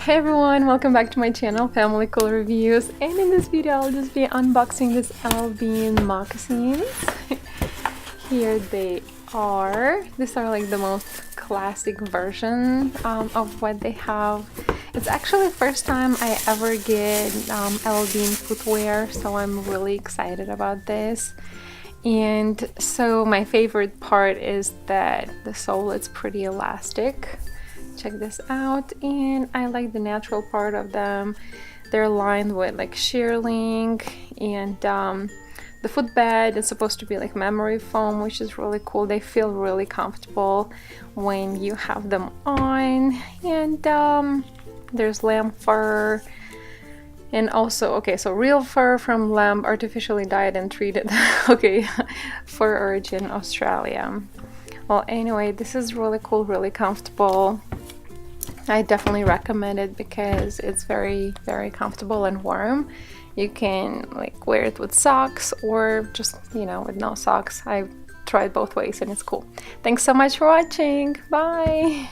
Hey everyone, welcome back to my channel, Family Cool Reviews, and in this video I'll just be unboxing this LLBean moccasins. Here they are. These are like the most classic version of what they have. It's actually the first time I ever get LLBean footwear, so I'm really excited about this. And so my favorite part is that the sole is pretty elastic. Check this out, and I like the natural part of them. They're lined with like shearling, and the footbed is supposed to be like memory foam, which is really cool. They feel really comfortable when you have them on. And there's lamb fur, and also, okay, so real fur from lamb, artificially dyed and treated. Okay, for origin Australia. Well, anyway, this is really cool, really comfortable. I definitely recommend it because it's very, very comfortable and warm. You can like wear it with socks or just, you know, with no socks. I've tried both ways and it's cool. Thanks so much for watching. Bye!